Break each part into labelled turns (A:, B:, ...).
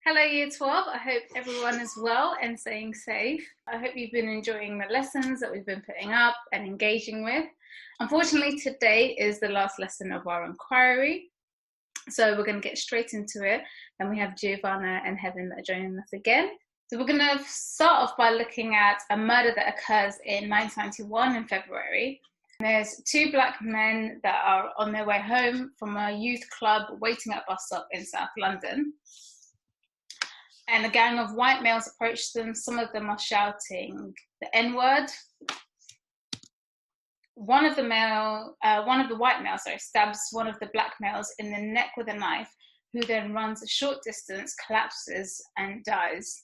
A: Hello, Year 12. I hope everyone is well and staying safe. I hope you've been enjoying the lessons that we've been putting up and engaging with. Unfortunately, today is the last lesson of our inquiry, so we're going to get straight into it. And we have Giovanna and Heaven that are joining us again. So we're going to start off by looking at a murder that occurs in 1991 in February. There's two black men that are on their way home from a youth club waiting at a bus stop in South London. And a gang of white males approach them. Some of them are shouting the N-word. One of the white males, stabs one of the black males in the neck with a knife, who then runs a short distance, collapses, and dies.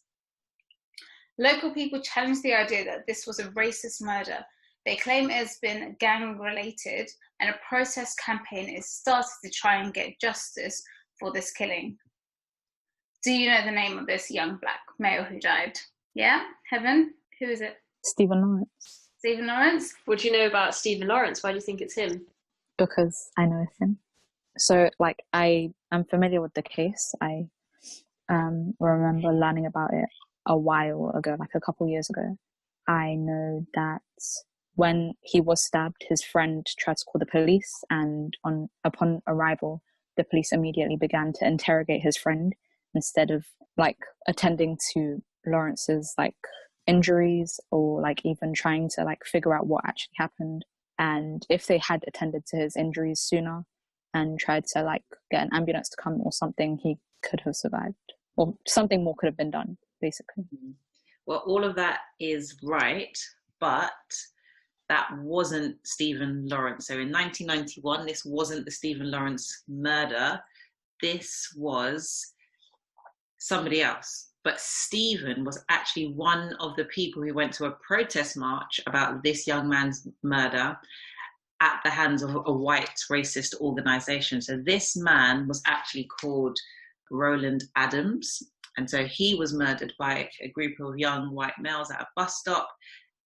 A: Local people challenge the idea that this was a racist murder. They claim it has been gang-related, and a protest campaign is started to try and get justice for this killing. Do you know the name of this young black male who died? Yeah? Heaven? Who is it?
B: Stephen Lawrence.
A: Stephen Lawrence?
C: What do you know about Stephen Lawrence? Why do you think it's him?
B: Because I know him. So, I am familiar with the case. I remember learning about it a while ago, a couple years ago. I know that when he was stabbed, his friend tried to call the police, and upon arrival, the police immediately began to interrogate his friend instead of attending to Lawrence's injuries or even trying to figure out what actually happened. And if they had attended to his injuries sooner and tried to get an ambulance to come or something, he could have survived, or something more could have been done, basically.
D: Well, all of that is right, but that wasn't Stephen Lawrence. So in 1991, this wasn't the Stephen Lawrence murder. This was somebody else. But Stephen was actually one of the people who went to a protest march about this young man's murder at the hands of a white racist organization. So this man was actually called Roland Adams. And so he was murdered by a group of young white males at a bus stop,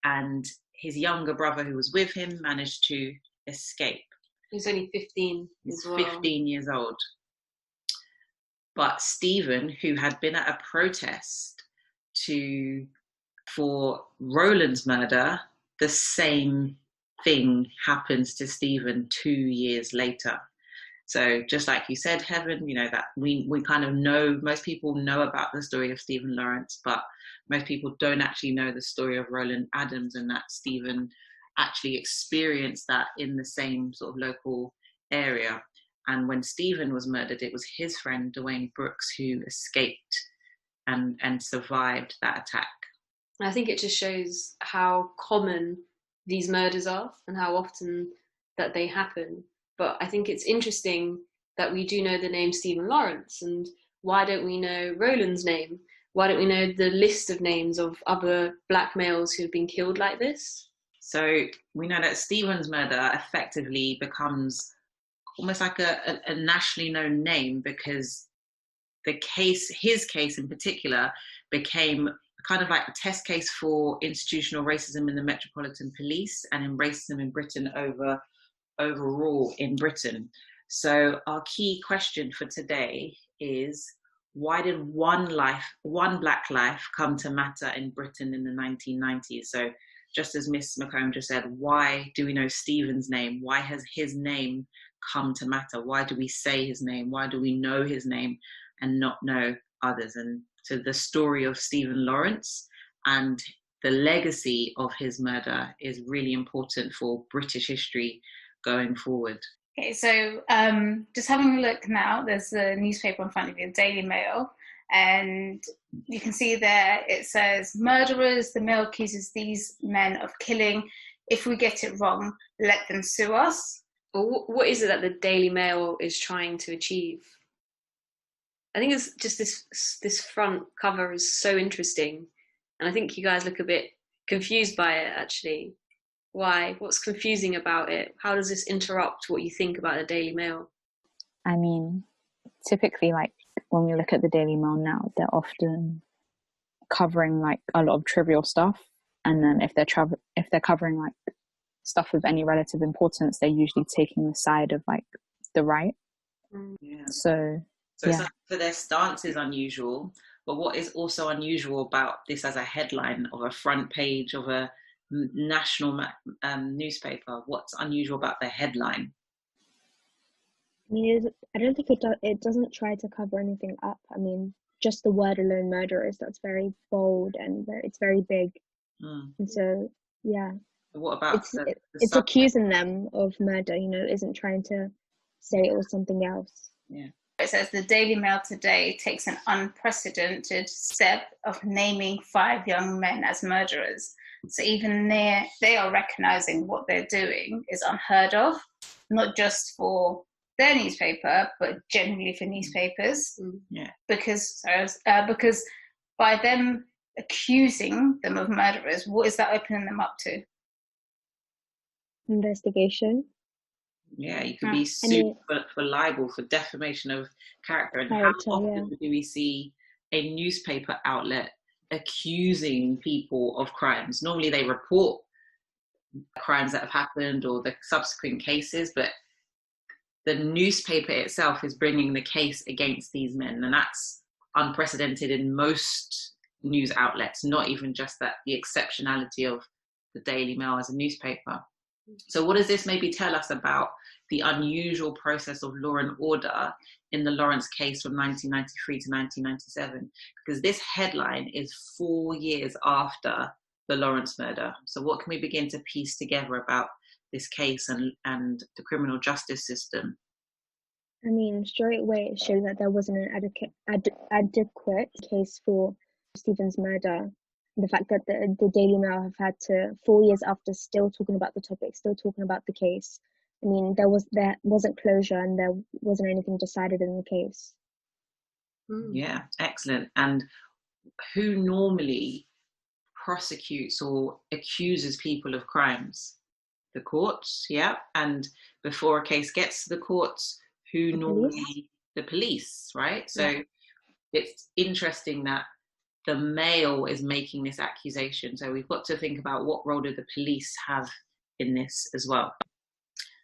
D: and his younger brother who was with him managed to escape.
C: He's only 15 as well.
D: 15 years old. But Stephen, who had been at a protest for Roland's murder, the same thing happens to Stephen 2 years later. So just like you said, Heaven, that we kind of know, most people know about the story of Stephen Lawrence, but most people don't actually know the story of Roland Adams, and that Stephen actually experienced that in the same sort of local area. And when Stephen was murdered, it was his friend, Dwayne Brooks, who escaped and survived that attack.
C: I think it just shows how common these murders are and how often that they happen. But I think it's interesting that we do know the name Stephen Lawrence, and why don't we know Roland's name? Why don't we know the list of names of other black males who've been killed like this?
D: So we know that Stephen's murder effectively becomes almost like a nationally known name, because his case in particular, became kind of like a test case for institutional racism in the Metropolitan Police and in racism in Britain overall in Britain. So our key question for today is, why did one black life come to matter in Britain in the 1990s? So just as Miss McComb just said, why do we know Stephen's name? Why has his name come to matter? Why do we say his name? Why do we know his name and not know others? And so the story of Stephen Lawrence and the legacy of his murder is really important for British history going forward.
A: Okay, so just having a look now, there's a newspaper in front of you, Daily Mail, and you can see there it says, "Murderers, the Mail accuses these men of killing. If we get it wrong, let them sue us."
C: Well, what is it that the Daily Mail is trying to achieve? I think it's just this front cover is so interesting, and I think you guys look a bit confused by it, actually. Why? What's confusing about it? How does this interrupt what you think about the Daily Mail?
B: I mean, typically, when we look at the Daily Mail now, they're often covering a lot of trivial stuff, and then if they're covering stuff of any relative importance, they're usually taking the side of the right.
D: Yeah.
B: So
D: So it's not that their stance is unusual, but what is also unusual about this as a headline of a front page of a national newspaper? What's unusual about the headline?
E: I mean, I don't think it doesn't try to cover anything up. I mean, just the word alone, murderers, that's very bold and it's very big. And so, yeah.
D: What about
E: it's accusing them of murder, you know, isn't trying to say it was something else.
D: Yeah.
A: It says the Daily Mail today takes an unprecedented step of naming 5 young men as murderers. So even they are recognising what they're doing is unheard of, not just for their newspaper, but generally for newspapers.
D: Yeah.
A: Because by them accusing them of murderers, what is that opening them up to?
E: Investigation.
D: Yeah, you could be sued for libel, for defamation of character. And how often do we see a newspaper outlet accusing people of crimes? Normally they report crimes that have happened or the subsequent cases, but the newspaper itself is bringing the case against these men. And that's unprecedented in most news outlets, not even just that the exceptionality of the Daily Mail as a newspaper. So what does this maybe tell us about the unusual process of law and order in the Lawrence case from 1993 to 1997? Because this headline is 4 years after the Lawrence murder. So what can we begin to piece together about this case and the criminal justice system?
E: I mean, straight away it shows that there wasn't an adequate case for Stephen's murder. The fact that the Daily Mail have had to, 4 years after, still talking about the topic, still talking about the case. I mean, there wasn't closure and there wasn't anything decided in the case.
D: Yeah, excellent. And who normally prosecutes or accuses people of crimes? The courts, yeah. And before a case gets to the courts, who normally? The police, right? So it's interesting that the Mail is making this accusation. So we've got to think about what role do the police have in this as well.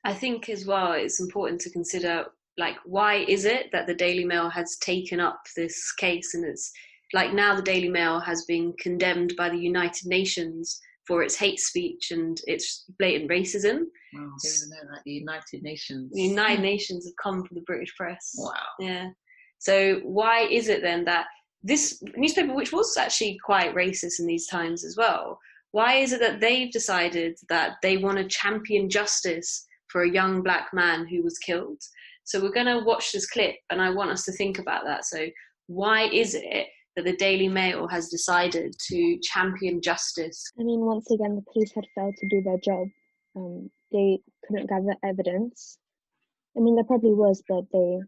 C: I think as well it's important to consider, like, why is it that the Daily Mail has taken up this case? And it's like now the Daily Mail has been condemned by the United Nations for its hate speech and its blatant racism.
D: Wow, I didn't know that. The United Nations.
C: The United Nations have come for the British press.
D: Wow.
C: Yeah. So why is it then that this newspaper, which was actually quite racist in these times as well, why is it that they've decided that they want to champion justice for a young black man who was killed? So we're going to watch this clip and I want us to think about that. So why is it that the Daily Mail has decided to champion justice?
E: I mean, once again, the police had failed to do their job. They couldn't gather evidence. I mean, there probably was, but they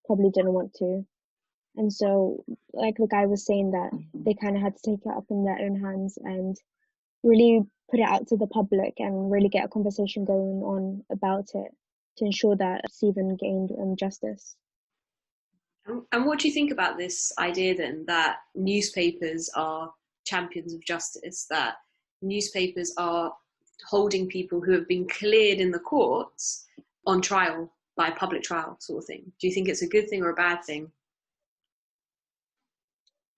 E: probably didn't want to. And so, like the guy was saying, that they kind of had to take it up in their own hands and really put it out to the public and really get a conversation going on about it to ensure that Stephen gained justice.
C: And what do you think about this idea then that newspapers are champions of justice, that newspapers are holding people who have been cleared in the courts on trial by public trial sort of thing? Do you think it's a good thing or a bad thing?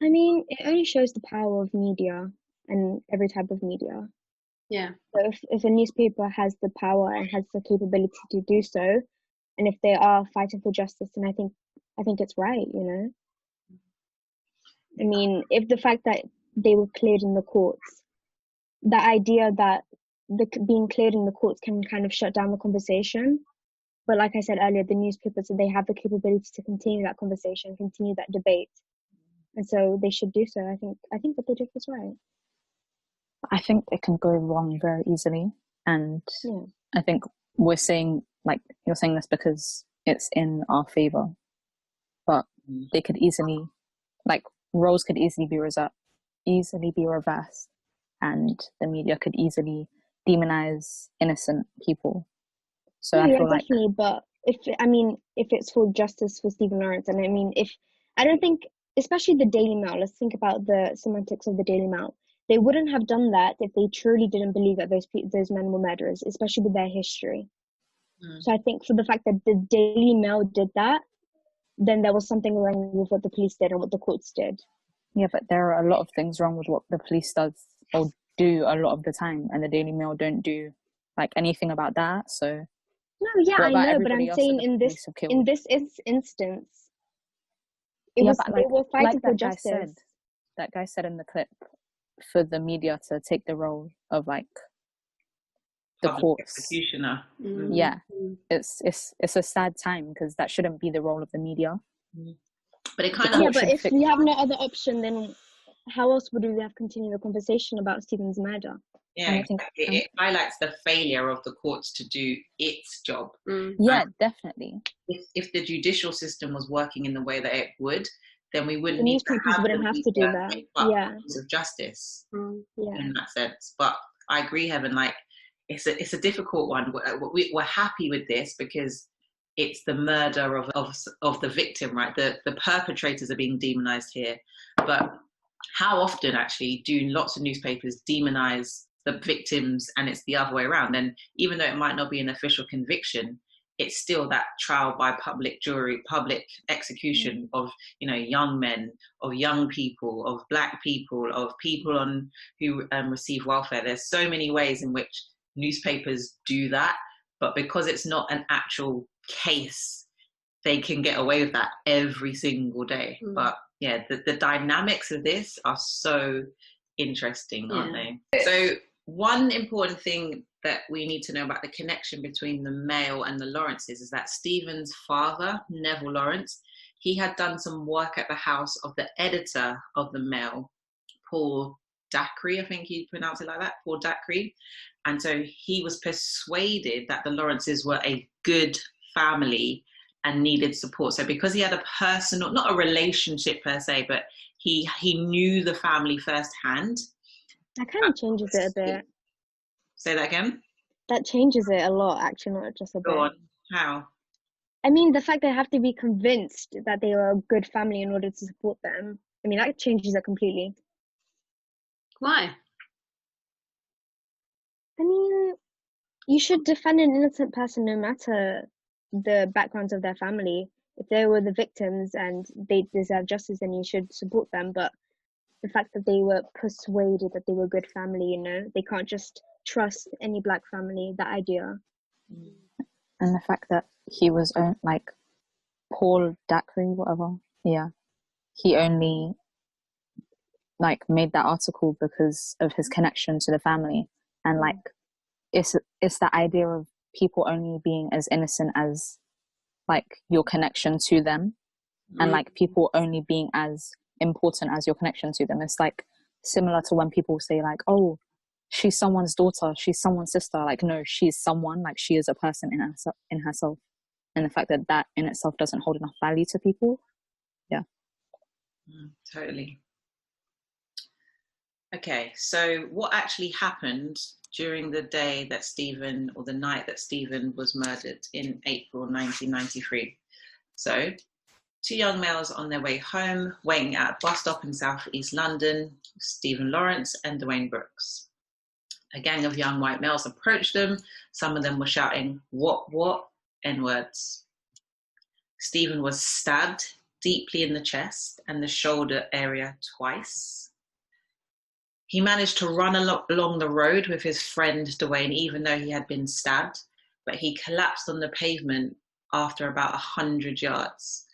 E: I mean, it only shows the power of media and every type of media.
C: Yeah.
E: So if a newspaper has the power and has the capability to do so, and if they are fighting for justice, then I think it's right, you know. I mean, if the fact that they were cleared in the courts, the idea that being cleared in the courts can kind of shut down the conversation. But like I said earlier, the newspapers, they have the capability to continue that conversation, continue that debate. And so they should do so. I think what they did was right.
B: I think it can go wrong very easily. And I think we're saying, like, you're saying this because it's in our favor. But they could easily, like, roles could easily be reversed, and the media could easily demonize innocent people. So I feel
E: definitely. But if it's for justice for Stephen Lawrence, and I mean, I don't think, especially the Daily Mail, let's think about the semantics of the Daily Mail. They wouldn't have done that if they truly didn't believe that those men were murderers, especially with their history. So I think for the fact that the Daily Mail did that, then there was something wrong with what the police did and what the courts did.
B: Yeah, but there are a lot of things wrong with what the police does or do a lot of the time, and the Daily Mail don't do like anything about that. So
E: no, yeah, I know, but I'm saying in this instance, it was they were fighting for justice.
B: That guy said in the clip for the media to take the role of like the courts.
D: Executioner.
C: Mm.
B: Yeah, it's a sad time because that shouldn't be the role of the media.
D: But it kind of
E: but if we have no other option, then how else would we have continued the conversation about Stephen's murder?
D: Yeah, exactly. It highlights the failure of the courts to do its job.
B: Yeah, definitely.
D: If the judicial system was working in the way that it would, then we wouldn't
E: The
D: need to
E: newspapers wouldn't have to do that. Yeah,
D: of justice.
E: Yeah,
D: in that sense. But I agree, Heaven. Like it's a difficult one. We're happy with this because it's the murder of the victim, right? The perpetrators are being demonized here, but how often actually do lots of newspapers demonize the victims, and it's the other way around? And even though it might not be an official conviction, it's still that trial by public jury, public execution of, you know, young men, of young people, of black people, of people who receive welfare. There's so many ways in which newspapers do that, but because it's not an actual case, they can get away with that every single day. But yeah, the dynamics of this are so interesting, aren't they? So one important thing that we need to know about the connection between the Mail and the Lawrences is that Stephen's father, Neville Lawrence, he had done some work at the house of the editor of the Mail, Paul Dacre, I think you pronounce it like that, Paul Dacre. And so he was persuaded that the Lawrences were a good family and needed support. So because he had a personal, not a relationship per se, but he knew the family firsthand.
E: That kind of changes it a bit.
D: Say that again?
E: That changes it a lot, actually, not just a bit.
D: Go on. How?
E: I mean, the fact they have to be convinced that they are a good family in order to support them. I mean, that changes it completely.
C: Why?
E: I mean, you should defend an innocent person no matter the backgrounds of their family. If they were the victims and they deserve justice, then you should support them. But the fact that they were persuaded that they were a good family, you know, they can't just trust any black family, that idea.
B: And the fact that he was like Paul Dacre, whatever, yeah, he only like made that article because of his connection to the family. And like it's the idea of people only being as innocent as like your connection to them, and like people only being as important as your connection to them. It's like similar to when people say like, oh, she's someone's daughter, she's someone's sister. Like, no, she's someone, like she is a person in herself. And the fact that in itself doesn't hold enough value to people. Yeah.
D: Totally. Okay, so what actually happened during the day that Stephen, or the night that Stephen was murdered in April 1993? So, two young males on their way home, waiting at a bus stop in South East London, Stephen Lawrence and Dwayne Brooks. A gang of young white males approached them. Some of them were shouting, what, N-words. Stephen was stabbed deeply in the chest and the shoulder area twice. He managed to run along the road with his friend Dwayne, even though he had been stabbed, but he collapsed on the pavement after about 100 yards.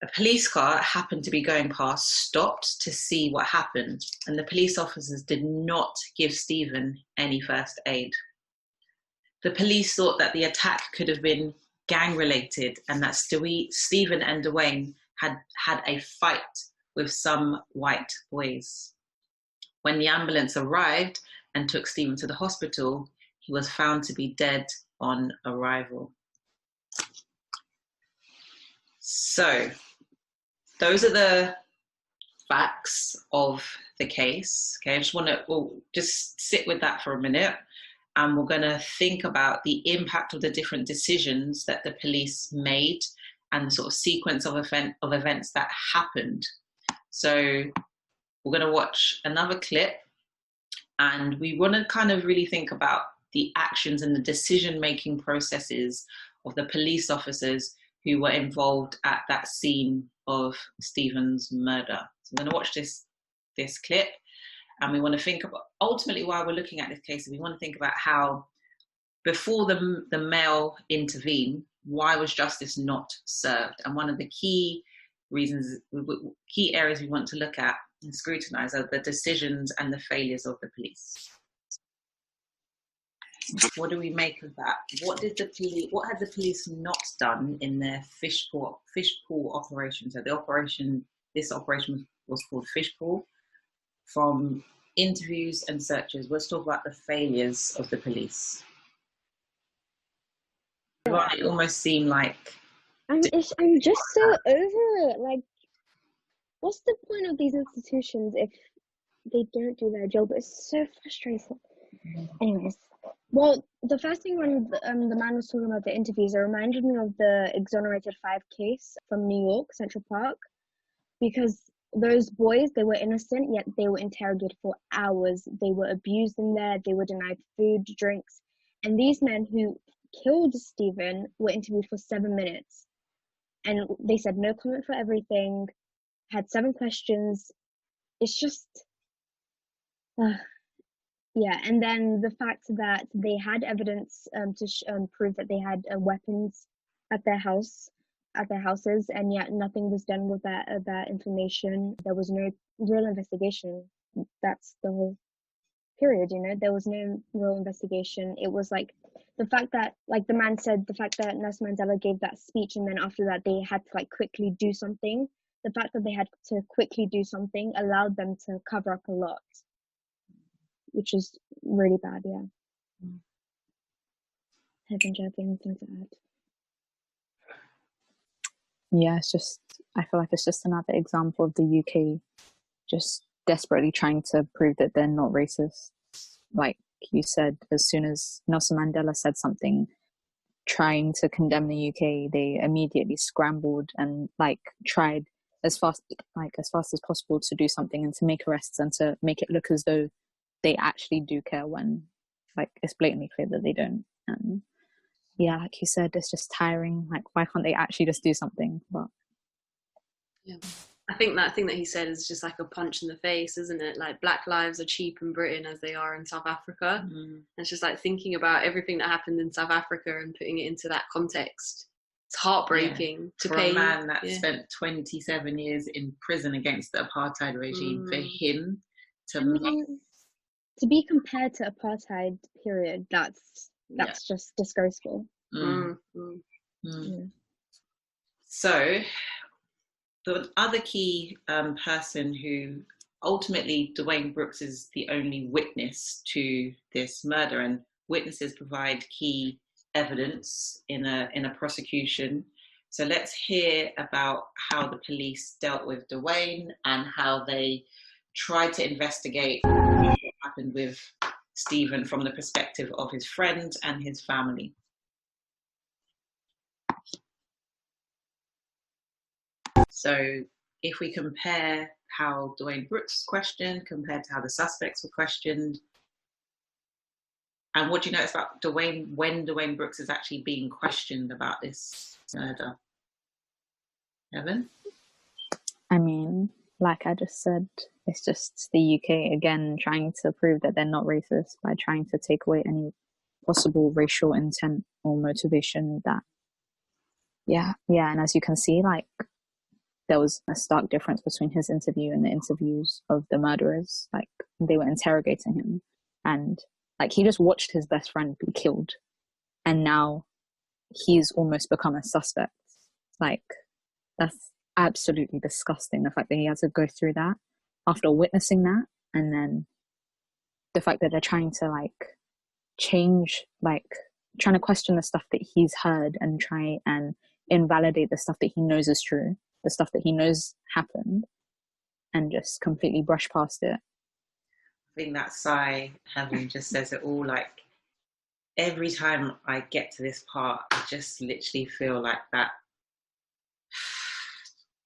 D: A police car happened to be going past, stopped to see what happened, and the police officers did not give Stephen any first aid. The police thought that the attack could have been gang-related and that Stephen and Dwayne had had a fight with some white boys. When the ambulance arrived and took Stephen to the hospital, he was found to be dead on arrival. So, those are the facts of the case. Okay, I just want to just sit with that for a minute, and we're going to think about the impact of the different decisions that the police made and the sort of sequence of events that happened. So we're going to watch another clip, and we want to kind of really think about the actions and the decision-making processes of the police officers who were involved at that scene of Stephen's murder. So I'm going to watch this clip, and we want to think about, ultimately, while we're looking at this case, we want to think about how, before the male intervened, why was justice not served? And one of the key reasons, key areas we want to look at and scrutinize are the decisions and the failures of the police. What do we make of that? What had the police not done in their fish pool operation? So this operation was called Fishpool. From interviews and searches, let's talk about the failures of the police. It almost seemed like
E: I'm just so over it. Like, what's the point of these institutions if they don't do their job? It's so frustrating. Anyways, well, the first thing when the man was talking about the interviews, it reminded me of the Exonerated 5 case from New York, Central Park, because those boys, they were innocent, yet they were interrogated for hours. They were abused in there. They were denied food, drinks. And these men who killed Stephen were interviewed for 7 minutes. And they said no comment for everything, had 7 questions. It's just... yeah, and then the fact that they had evidence to prove that they had weapons at their houses, and yet nothing was done with that information. There was no real investigation. That's the whole period, you know. There was no real investigation. It was like the fact that, like the man said, the fact that Nelson Mandela gave that speech, and then after that they had to like quickly do something. The fact that they had to quickly do something allowed them to cover up a lot, which is really bad. Yeah. Heaven, do you have anything to add?
B: Yeah, I feel like it's just another example of the UK just desperately trying to prove that they're not racist. Like you said, as soon as Nelson Mandela said something trying to condemn the UK, they immediately scrambled and like tried as fast as possible to do something and to make arrests and to make it look as though they actually do care, when like it's blatantly clear that they don't. And yeah, like you said, it's just tiring. Like, why can't they actually just do something? But
C: yeah, I think that thing that he said is just like a punch in the face, isn't it? Like, Black lives are cheap in Britain as they are in South Africa. It's just like thinking about everything that happened in South Africa and putting it into that context. It's heartbreaking to pay
D: a man that spent 27 years in prison against the apartheid regime, for him
E: to be compared to apartheid period, that's just disgraceful.
D: Yeah. So the other key person who ultimately, Dwayne Brooks is the only witness to this murder, and witnesses provide key evidence in a prosecution. So let's hear about how the police dealt with Dwayne and how they tried to investigate what happened with Stephen from the perspective of his friends and his family. So if we compare how Dwayne Brooks questioned compared to how the suspects were questioned, and what do you notice about when Dwayne Brooks is actually being questioned about this murder? Evan?
B: I mean, like I just said, it's just the UK again trying to prove that they're not racist by trying to take away any possible racial intent or motivation that, and as you can see, like, there was a stark difference between his interview and the interviews of the murderers. Like, they were interrogating him, and like, he just watched his best friend be killed, and now he's almost become a suspect. Like, that's absolutely disgusting, the fact that he had to go through that after witnessing that, and then the fact that they're trying to like change, like trying to question the stuff that he's heard and try and invalidate the stuff that he knows is true, the stuff that he knows happened, and just completely brush past it.
D: I think that sigh, Heaven, just says it all. Like, every time I get to this part, I just literally feel like that,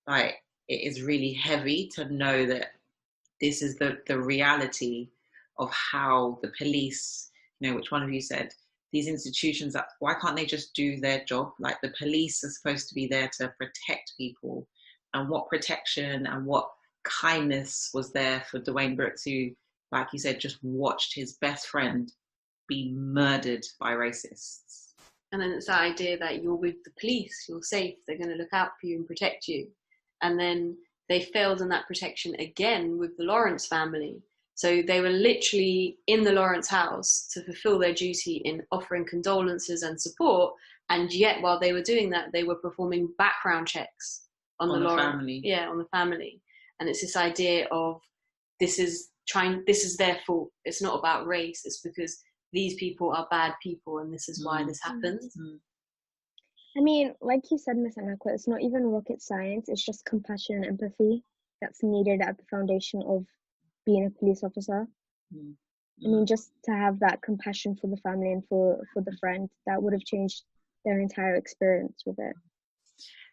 D: like, it is really heavy to know that this is the reality of how the police, you know, which one of you said, these institutions, that why can't they just do their job? Like, the police are supposed to be there to protect people, and what protection and what kindness was there for Dwayne Brooks, who, like you said, just watched his best friend be murdered by racists.
C: And then it's that idea that you're with the police, you're safe, they're going to look out for you and protect you. And then they failed in that protection again with the Lawrence family. So they were literally in the Lawrence house to fulfill their duty in offering condolences and support. And yet, while they were doing that, they were performing background checks on the Lawrence
D: family.
C: Yeah, on the family. And it's this idea of this is their fault. It's not about race. It's because these people are bad people, and this is why this happens.
E: I mean, like you said, Miss Anakwa, it's not even rocket science. It's just compassion and empathy that's needed at the foundation of being a police officer. I mean, just to have that compassion for the family and for the friend, that would have changed their entire experience with it.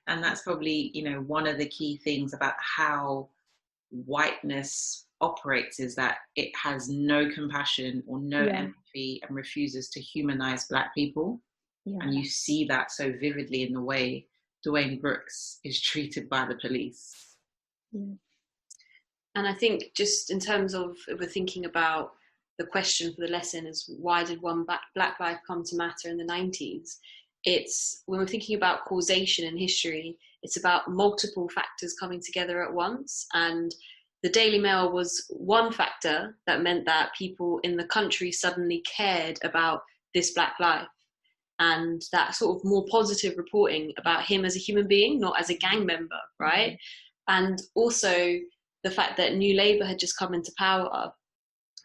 D: And that's probably, one of the key things about how whiteness operates, is that it has no compassion or no empathy and refuses to humanize Black people. And you see that so vividly in the way Dwayne Brooks is treated by the police.
C: And I think, just in terms of, if we're thinking about the question for the lesson, is why did one Black life come to matter in the 90s? It's, when we're thinking about causation in history, it's about multiple factors coming together at once. And the Daily Mail was one factor that meant that people in the country suddenly cared about this Black life. And that sort of more positive reporting about him as a human being, not as a gang member, right? And also the fact that New Labour had just come into power.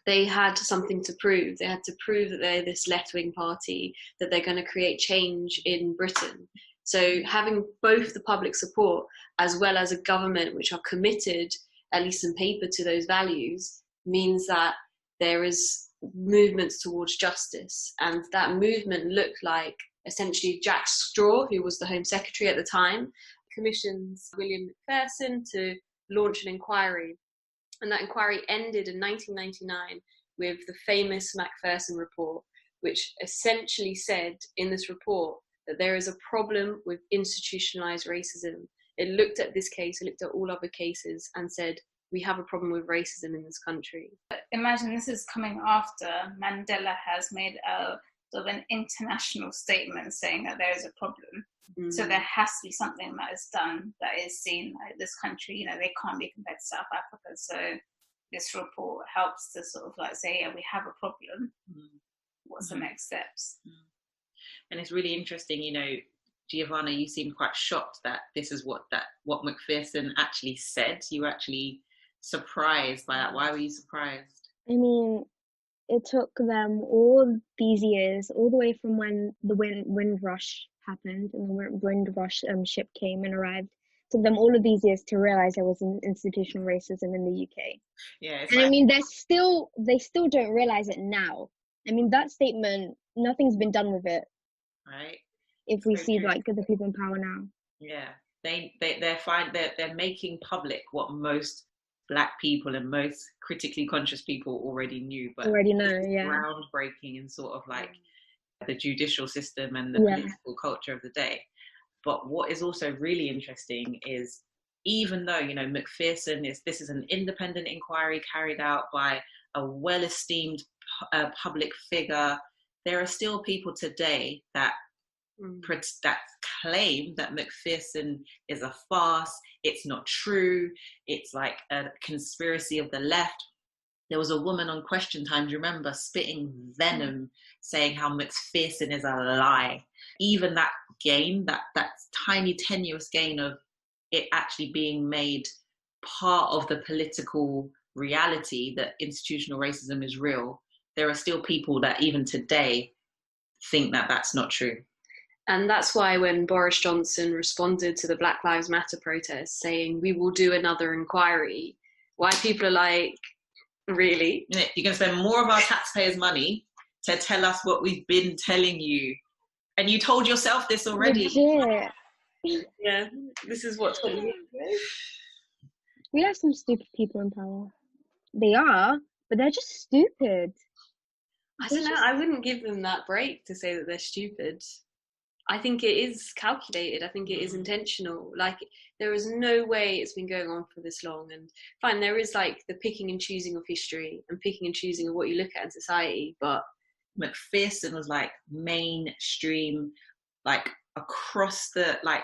C: They had something to prove. They had to prove that they're this left-wing party, that they're going to create change in Britain. So having both the public support as well as a government which are committed, at least in paper, to those values, means that there is movements towards justice. And that movement looked like, essentially, Jack Straw, who was the Home Secretary at the time, commissions William Macpherson to launch an inquiry. And that inquiry ended in 1999 with the famous Macpherson report, which essentially said in this report that there is a problem with institutionalized racism. It looked at this case, it looked at all other cases, and said, we have a problem with racism in this country.
A: Imagine this is coming after Mandela has made a sort of an international statement saying that there is a problem. So there has to be something that is done that is seen like this country, they can't be compared to South Africa. So this report helps to sort of like say, yeah, we have a problem. What's the next steps?
D: And it's really interesting, Giovanna, you seemed quite shocked that this is what Macpherson actually said. You were actually surprised by that. Why were you surprised?
E: I mean, it took them all these years, all the way from when the Windrush happened and the Windrush ship came and arrived. It took them all of these years to realize there was an institutional racism in the UK.
D: Yeah,
E: and I mean, they still don't realize it now. I mean, that statement, nothing's been done with it.
D: Right.
E: If we see like the people in power now.
D: Yeah, they're making public what most Black people and most critically conscious people already knew, but groundbreaking in sort of like the judicial system and the political culture of the day. But what is also really interesting is, even though Macpherson this is an independent inquiry carried out by a well-esteemed public figure, there are still people today that claim that Macpherson is a farce, it's not true, it's like a conspiracy of the left. There was a woman on Question Time, do you remember, spitting venom, saying how Macpherson is a lie. Even that gain, that tiny tenuous gain of it actually being made part of the political reality that institutional racism is real, there are still people that even today think that that's not true.
C: And that's why when Boris Johnson responded to the Black Lives Matter protests saying, we will do another inquiry, why people are like, really?
D: You're going to spend more of our taxpayers' money to tell us what we've been telling you. And you told yourself this already.
C: Yeah, this is what's going on.
E: We have some stupid people in power. They are, but they're just stupid.
C: I don't know. I wouldn't give them that break to say that they're stupid. I think it is calculated. I think it is intentional. Like, there is no way it's been going on for this long. And fine, there is like the picking and choosing of history and picking and choosing of what you look at in society. But
D: Macpherson was like mainstream, like across the, like,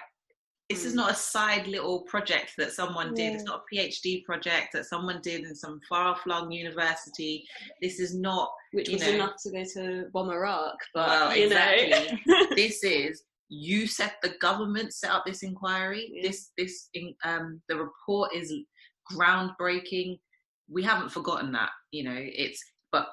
D: this is not a side little project that someone did. It's not a PhD project that someone did in some far-flung university. This is not,
C: which was enough to go to bomb Iraq. But
D: well,
C: you
D: exactly.
C: know.
D: This is, the government set up this inquiry.
C: Yeah.
D: The report is groundbreaking. We haven't forgotten that. But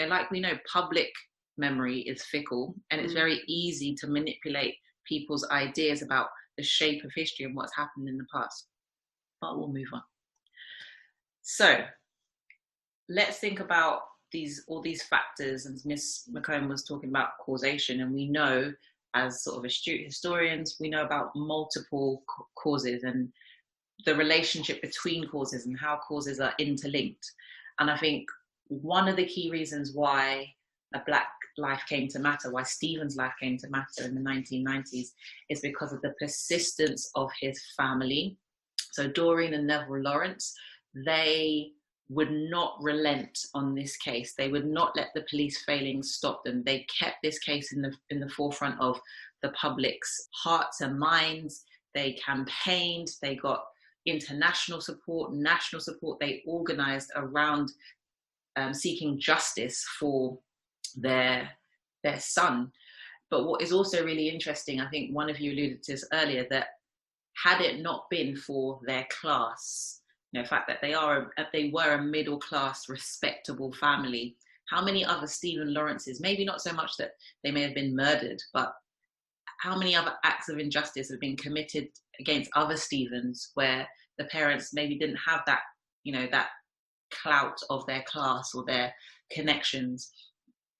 D: like we know, public memory is fickle, and it's very easy to manipulate people's ideas about the shape of history and what's happened in the past. But we'll move on. So let's think about all these factors. And Miss McComb was talking about causation, and we know, as sort of astute historians, we know about multiple causes and the relationship between causes and how causes are interlinked. And I think one of the key reasons why a Black life came to matter, why Stephen's life came to matter in the 1990s, is because of the persistence of his family. So Doreen and Neville Lawrence, they would not relent on this case. They would not let the police failings stop them. They kept this case in the forefront of the public's hearts and minds. They campaigned, they got international support, national support. They organized around seeking justice for their son. But what is also really interesting, I think one of you alluded to this earlier, that had it not been for their class, the fact that they were a middle class, respectable family, how many other Stephen Lawrences, maybe not so much that they may have been murdered, but how many other acts of injustice have been committed against other Stephens where the parents maybe didn't have that, that clout of their class or their connections,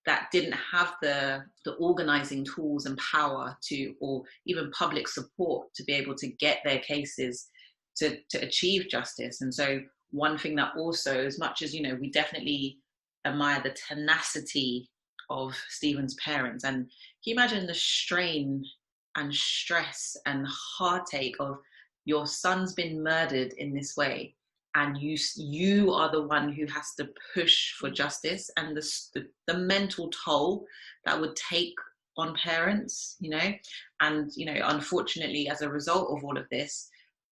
D: that didn't have the organizing tools and power or even public support to be able to get their cases to achieve justice. And so one thing that also, as much as, we definitely admire the tenacity of Stephen's parents, and can you imagine the strain and stress and heartache of your son's been murdered in this way, and you are the one who has to push for justice, and the mental toll that would take on parents, and unfortunately, as a result of all of this,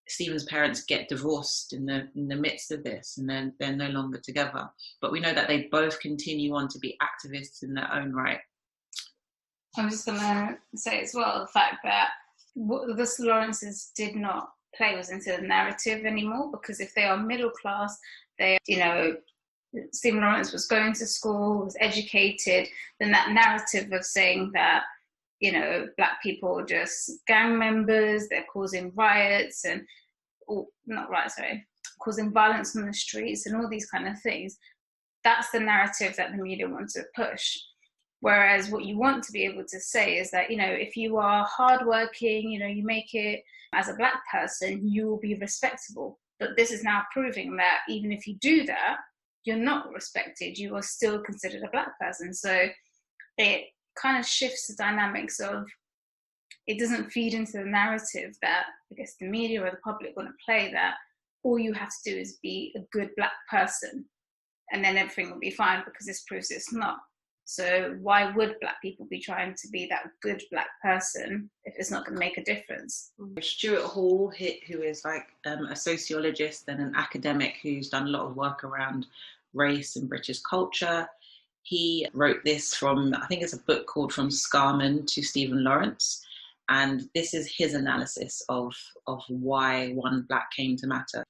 D: Stephen's parents get divorced in the midst of this, and then they're no longer together. But we know that they both continue on to be activists in their own right.
A: I'm just going to say as well the fact that what the Lawrences did not play was into the narrative anymore, because if they are middle class, Stephen Lawrence was going to school, was educated, then that narrative of saying that, Black people are just gang members, they're causing riots causing violence on the streets and all these kind of things, that's the narrative that the media wants to push. Whereas what you want to be able to say is that, if you are hardworking, you make it as a Black person, you will be respectable. But this is now proving that even if you do that, you're not respected, you are still considered a Black person. So it kind of shifts the dynamics of, it doesn't feed into the narrative that I guess the media or the public want to play, that all you have to do is be a good Black person and then everything will be fine, because this proves it's not. So why would Black people be trying to be that good Black person if it's not going to make a difference?
D: Stuart Hall, who is like a sociologist and an academic who's done a lot of work around race and British culture, he wrote this from, I think it's a book called From Scarman to Stephen Lawrence. And this is his analysis of why one Black came to matter.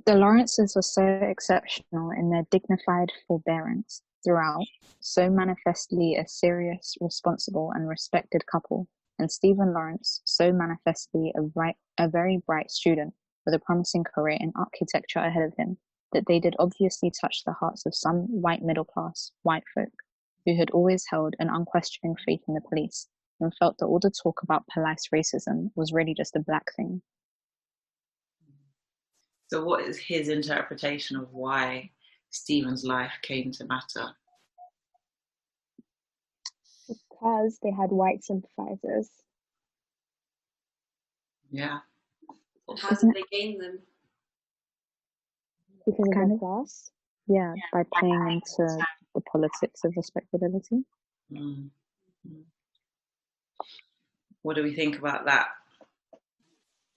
B: The Lawrences were so exceptional in their dignified forbearance throughout, so manifestly a serious, responsible and respected couple, and Stephen Lawrence, so manifestly a very bright student with a promising career in architecture ahead of him, that they did obviously touch the hearts of some white middle-class white folk who had always held an unquestioning faith in the police and felt that all the talk about police racism was really just a Black thing.
D: So what is his interpretation of why Stephen's life came to matter?
E: Because they had white sympathizers.
D: Yeah.
C: How did they gain them?
E: Because of
B: Kind
E: their
B: of.
E: class.
B: Yeah, by playing into the politics of respectability.
D: Mm. What do we think about that?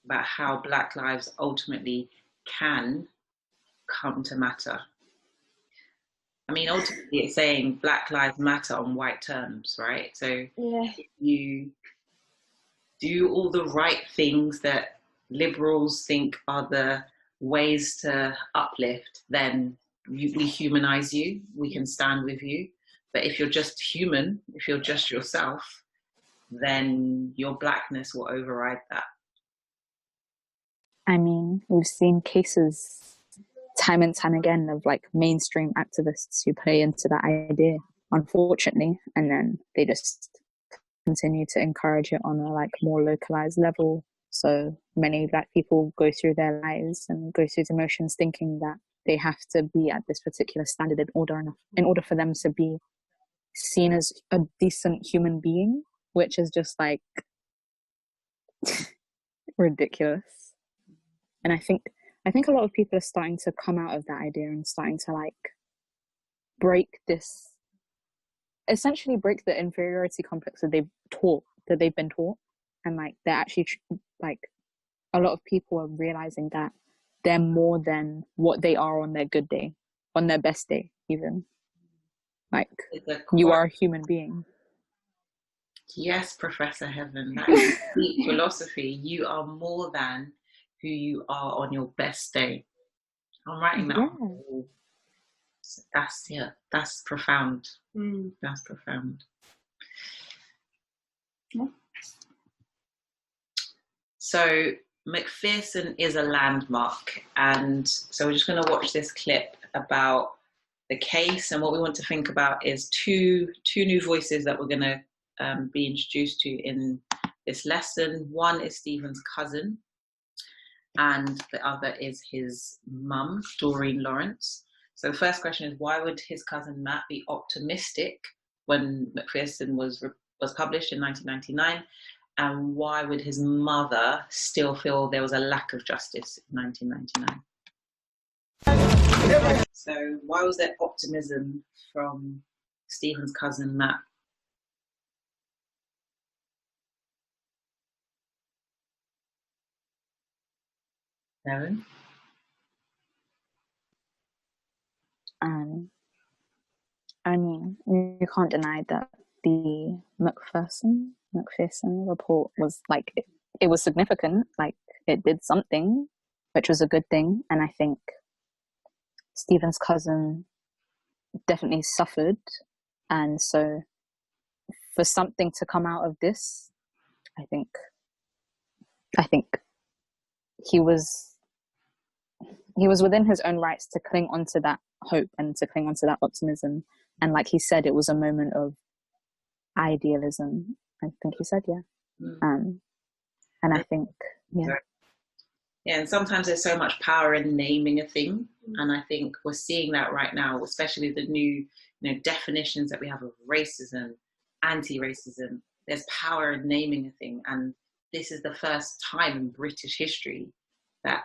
D: About how Black lives ultimately can come to matter? I mean, ultimately it's saying Black lives matter on white terms, right? So
E: Yeah.
D: you do all the right things that liberals think are the ways to uplift, then we humanize you, we can stand with you. But if you're just human, if you're just yourself, then your Blackness will override that.
B: I mean, we've seen cases time and time again of like mainstream activists who play into that idea, unfortunately, and then they just continue to encourage it on a like more localized level. So many Black people go through their lives and go through the motions thinking that they have to be at this particular standard in order for them to be seen as a decent human being, which is just like ridiculous. And I think a lot of people are starting to come out of that idea and starting to like essentially break the inferiority complex that they've been taught, and like they're actually like a lot of people are realizing that they're more than what they are on their good day, on their best day even. Like, you are a human being.
D: Yes, Professor Heaven, that is deep philosophy. You are more than who you are on your best day. I'm writing that on the wall. That's profound. That's profound.
A: Yeah.
D: So Macpherson is a landmark, and so we're just going to watch this clip about the case, and what we want to think about is two new voices that we're going to be introduced to in this lesson. One is Stephen's cousin, and the other is his mum, Doreen Lawrence. So the first question is, why would his cousin Matt be optimistic when Macpherson was published in 1999? And why would his mother still feel there was a lack of justice in 1999? So why was there optimism from Stephen's cousin Matt? Erin?
B: I mean, you can't deny that the Macpherson report was like, it was significant, like it did something, which was a good thing. And I think Stephen's cousin definitely suffered. And so for something to come out of this, I think he was within his own rights to cling onto that hope and to cling onto that optimism. And like he said, it was a moment of idealism, I think he said, yeah. And I think, yeah.
D: Yeah, and sometimes there's so much power in naming a thing, and I think we're seeing that right now, especially the new, definitions that we have of racism, anti-racism. There's power in naming a thing, and this is the first time in British history that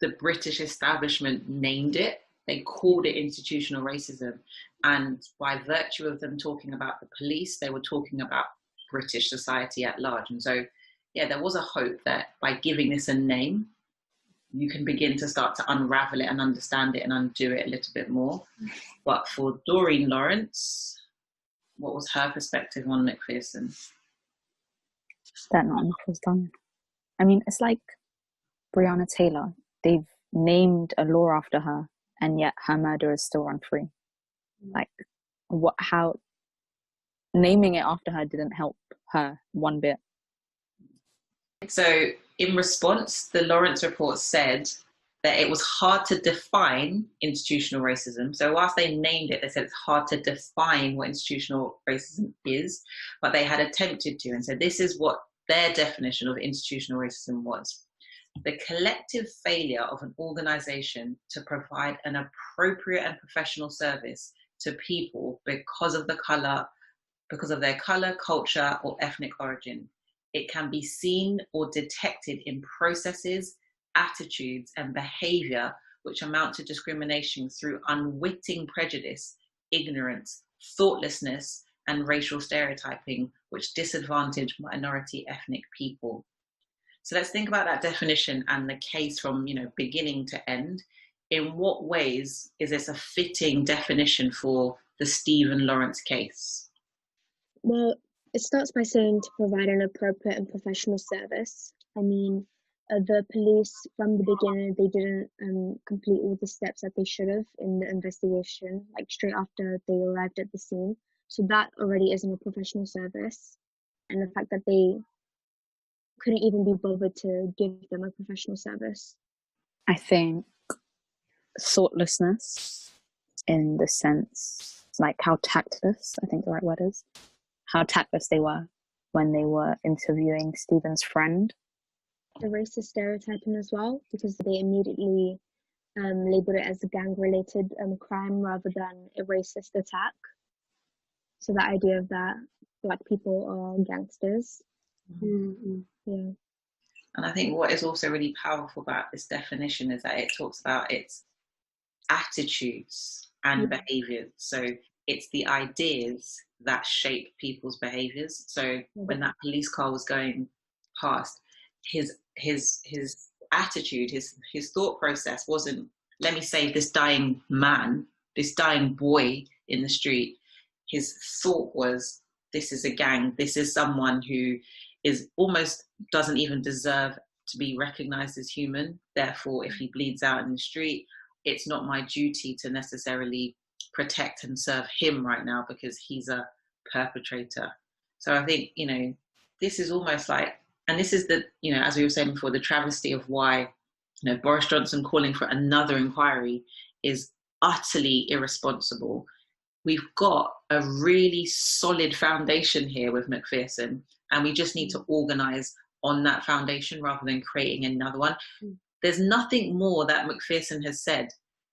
D: the British establishment named it. They called it institutional racism, and by virtue of them talking about the police, they were talking about British society at large. And so, yeah, there was a hope that by giving this a name, you can begin to start to unravel it and understand it and undo it a little bit more. But for Doreen Lawrence, what was her perspective on Macpherson?
B: That not enough was done. I mean, it's like Breonna Taylor. They've named a law after her, and yet her murderers still run free. Like, how naming it after her didn't help her one bit.
D: So in response, the Lawrence report said that it was hard to define institutional racism. So whilst they named it, they said it's hard to define what institutional racism is, but they had attempted to. And so this is what their definition of institutional racism was. the collective failure of an organization to provide an appropriate and professional service to people because of their color, culture, or ethnic origin. It can be seen or detected in processes, attitudes, and behavior which amount to discrimination through unwitting prejudice, ignorance, thoughtlessness, and racial stereotyping, which disadvantage minority ethnic people. So let's think about that definition and the case from, beginning to end. In what ways is this a fitting definition for the Stephen Lawrence case?
E: Well, it starts by saying to provide an appropriate and professional service. I mean, the police from the beginning, they didn't complete all the steps that they should have in the investigation, like straight after they arrived at the scene. So that already isn't a professional service. And the fact that they couldn't even be bothered to give them a professional service.
B: I think thoughtlessness, in the sense, like how tactless, I think the right word is, how tactless they were when they were interviewing Stephen's friend.
E: The racist stereotyping as well, because they immediately labeled it as a gang-related crime rather than a racist attack. So the idea of that Black people are gangsters.
C: Mm-hmm.
E: Yeah.
D: And I think what is also really powerful about this definition is that it talks about its attitudes and behaviors. So it's the ideas that shape people's behaviors. So when that police car was going past, his attitude, his thought process wasn't, let me save this dying man, this dying boy in the street. His thought was, this is a gang. This is someone who is almost doesn't even deserve to be recognized as human. Therefore, if he bleeds out in the street, it's not my duty to necessarily protect and serve him right now because he's a perpetrator. So I think, this is almost like, and this is the, as we were saying before, the travesty of why, Boris Johnson calling for another inquiry is utterly irresponsible. We've got a really solid foundation here with Macpherson, and we just need to organise on that foundation rather than creating another one. There's nothing more that Macpherson has said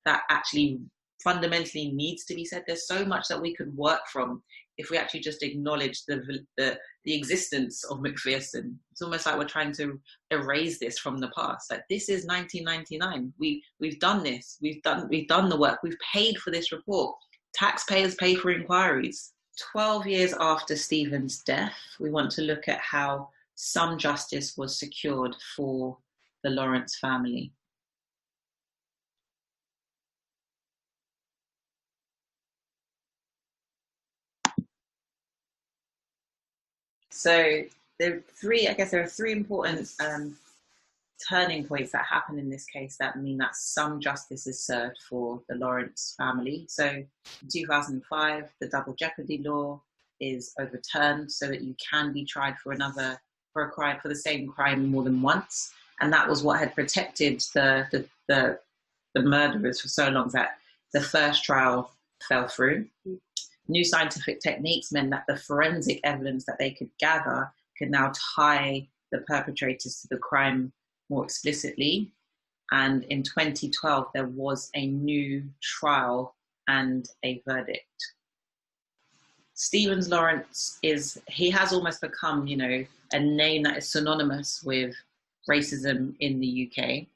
D: that actually fundamentally needs to be said. There's so much that we could work from if we actually just acknowledge the existence of Macpherson. It's almost like we're trying to erase this from the past. Like, this is 1999. We've done this. We've done the work. We've paid for this report. Taxpayers pay for inquiries. 12 years after Stephen's death, we want to look at how some justice was secured for the Lawrence family. So there are three important turning points that happen in this case that mean that some justice is served for the Lawrence family. So in 2005, the double jeopardy law is overturned so that you can be tried for the same crime more than once. And that was what had protected the murderers for so long, that the first trial fell through. New scientific techniques meant that the forensic evidence that they could gather could now tie the perpetrators to the crime more explicitly. And in 2012, there was a new trial and a verdict. Stephen Lawrence has almost become, a name that is synonymous with racism in the UK.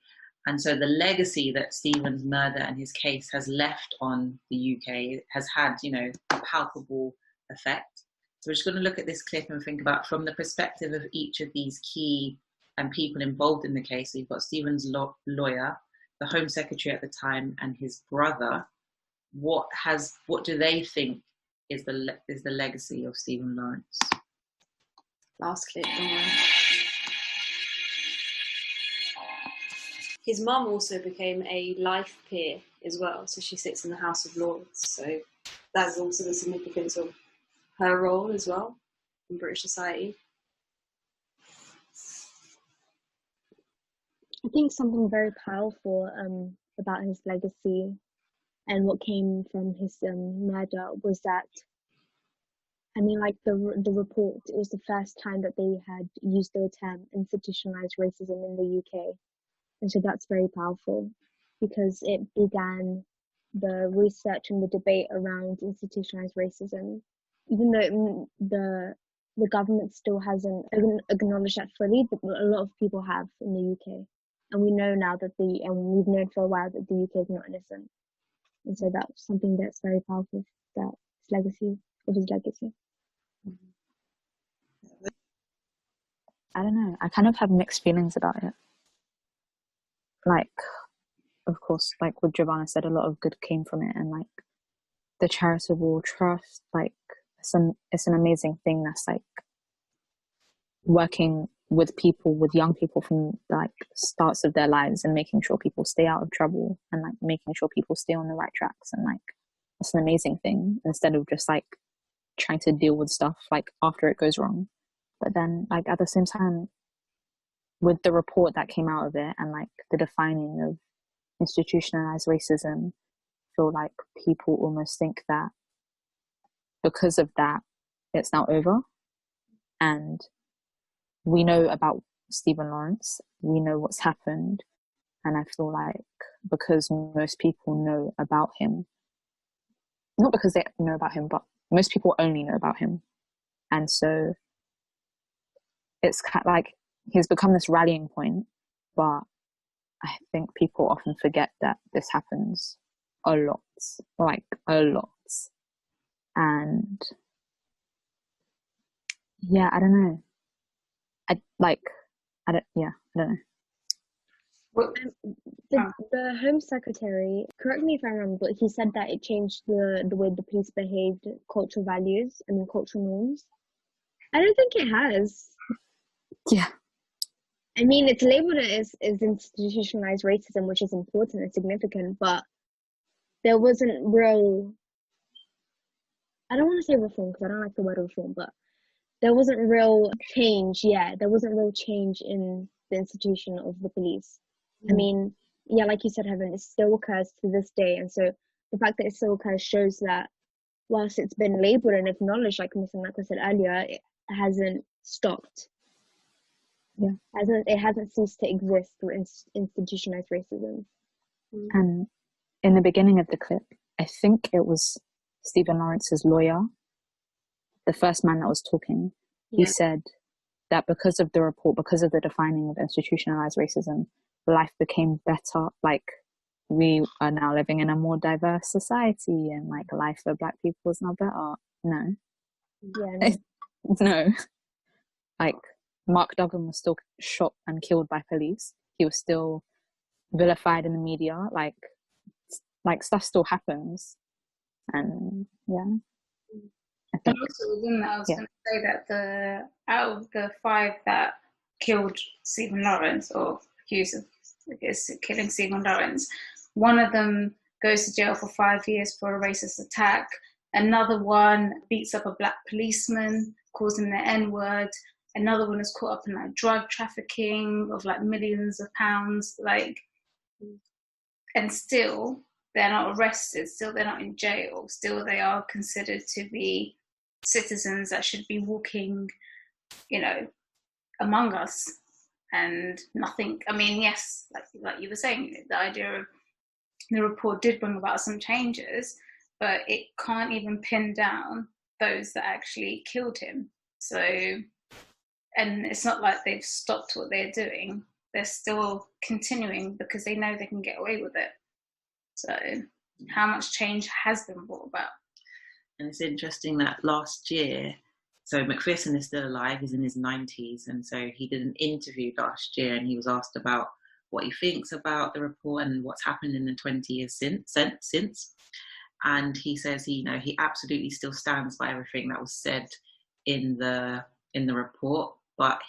D: And so the legacy that Stephen's murder and his case has left on the UK has had, a palpable effect. So we're just going to look at this clip and think about, from the perspective of each of these key and people involved in the case. So you've got Stephen's lawyer, the Home Secretary at the time, and his brother. What do they think is the legacy of Stephen Lawrence?
C: Last clip. His mum also became a life peer as well, so she sits in the House of Lords. So that's also the significance of her role as well in British society.
E: I think something very powerful about his legacy and what came from his murder was that, the report, it was the first time that they had used the term institutionalized racism in the UK. And so that's very powerful because it began the research and the debate around institutionalized racism, even though the government still hasn't acknowledged that fully, but a lot of people have in the UK. And we know now that and we've known for a while that the UK is not innocent. And so that's something that's very powerful, that his legacy.
B: I don't know. I kind of have mixed feelings about it. Like, of course, like what Giovanna said, a lot of good came from it, and like the charitable trust, like it's an amazing thing that's like working with people, with young people from like starts of their lives and making sure people stay out of trouble and like making sure people stay on the right tracks, and like it's an amazing thing instead of just like trying to deal with stuff like after it goes wrong. But then like at the same time, with the report that came out of it and like the defining of institutionalized racism, I feel like people almost think that because of that it's now over. And we know about Stephen Lawrence, we know what's happened, and I feel like because most people know about him, not because they know about him, but most people only know about him, and so it's kind of like he's become this rallying point. But I think people often forget that this happens a lot, like a lot. And yeah, I don't know. I don't know.
A: Well,
E: The Home Secretary, correct me if I'm wrong, but he said that it changed the way the police behaved, cultural values and cultural norms. I don't think it has.
B: Yeah.
E: I mean, it's labeled as institutionalized racism, which is important and significant, but there wasn't real, I don't want to say reform because I don't like the word reform, but there wasn't real change. Yeah, there wasn't real change in the institution of the police. I mean, yeah, like you said, Heaven, it still occurs to this day. And so the fact that it still occurs shows that whilst it's been labeled and acknowledged, like Mr. Naka said earlier, it hasn't stopped.
B: Yeah.
E: It hasn't ceased to exist through institutionalized racism.
B: And in the beginning of the clip, I think it was Stephen Lawrence's lawyer, the first man that was talking, he said that because of the report, because of the defining of institutionalized racism, life became better. Like, we are now living in a more diverse society, and like life for Black people is now better. No.
E: Yeah.
B: No. Like, Mark Duggan was still shot and killed by police. He was still vilified in the media. Like stuff still happens. And yeah.
A: And also within that, I was going to say that out of the 5 that killed Stephen Lawrence, or accused of killing Stephen Lawrence, one of them goes to jail for 5 years for a racist attack. Another one beats up a Black policeman, calls him the N-word. Another one is caught up in like drug trafficking of like millions of pounds, like, and still they're not arrested, still they're not in jail, still they are considered to be citizens that should be walking, among us, and nothing. I mean, yes, like you were saying, the idea of the report did bring about some changes, but it can't even pin down those that actually killed him. So, and it's not like they've stopped what they're doing. They're still continuing because they know they can get away with it. So how much change has been brought about?
D: And it's interesting that last year, so McPherson is still alive, he's in his 90s, and so he did an interview last year and he was asked about what he thinks about the report and what's happened in the 20 years since. And he says he absolutely still stands by everything that was said in the report, but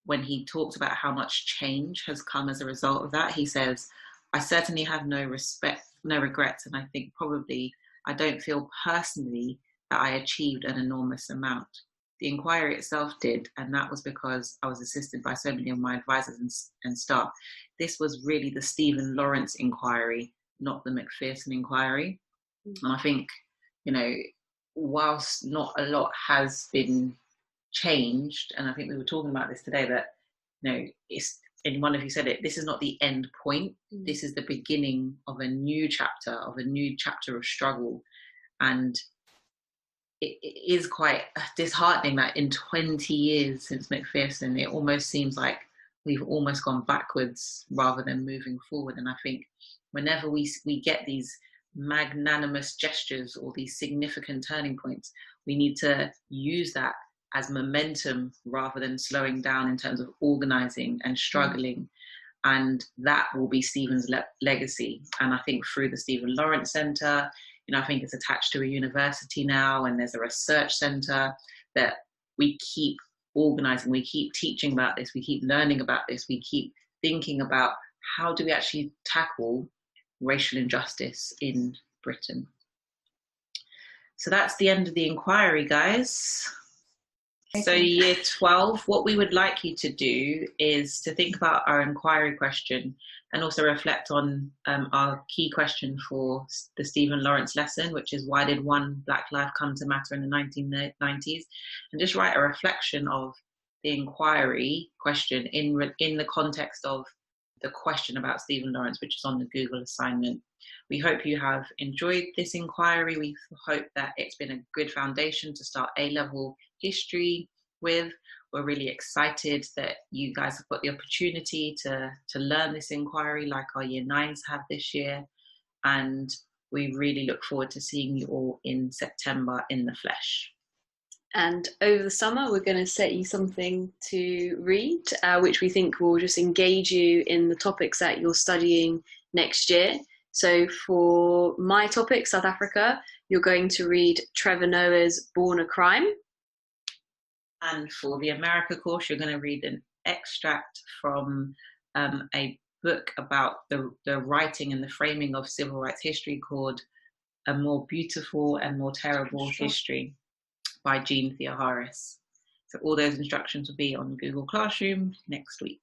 D: when he talked about how much change has come as a result of that, he says, I certainly have no regrets, and I think probably I don't feel personally that I achieved an enormous amount. The inquiry itself did, and that was because I was assisted by so many of my advisors and staff. This was really the Stephen Lawrence inquiry, not the McPherson inquiry. And I think, whilst not a lot has been changed, and I think we were talking about this today, that and one of you said it, this is not the end point. This is the beginning of a new chapter of struggle. And it is quite disheartening that in 20 years since Macpherson, it almost seems like we've almost gone backwards rather than moving forward. And I think whenever we get these magnanimous gestures or these significant turning points, we need to use that as momentum rather than slowing down in terms of organizing and struggling. And that will be Stephen's legacy. And I think through the Stephen Lawrence Centre, I think it's attached to a university now, and there's a research centre that we keep organizing, we keep teaching about this, we keep learning about this, we keep thinking about how do we actually tackle racial injustice in Britain. So that's the end of the inquiry, guys. So year 12, what we would like you to do is to think about our inquiry question and also reflect on our key question for the Stephen Lawrence lesson, which is why did one Black life come to matter in the 1990s? And just write a reflection of the inquiry question in the context of the question about Stephen Lawrence, which is on the Google assignment. We hope you have enjoyed this inquiry. We hope that it's been a good foundation to start A-level history with. We're really excited that you guys have got the opportunity to learn this inquiry like our year 9s have this year. And we really look forward to seeing you all in September in the flesh.
C: And over the summer, we're going to set you something to read, which we think will just engage you in the topics that you're studying next year. So for my topic, South Africa, you're going to read Trevor Noah's Born a Crime.
D: And for the America course, you're going to read an extract from a book about the writing and the framing of civil rights history called A More Beautiful and More Terrible History by Jean Theoharis. So all those instructions will be on Google Classroom next week.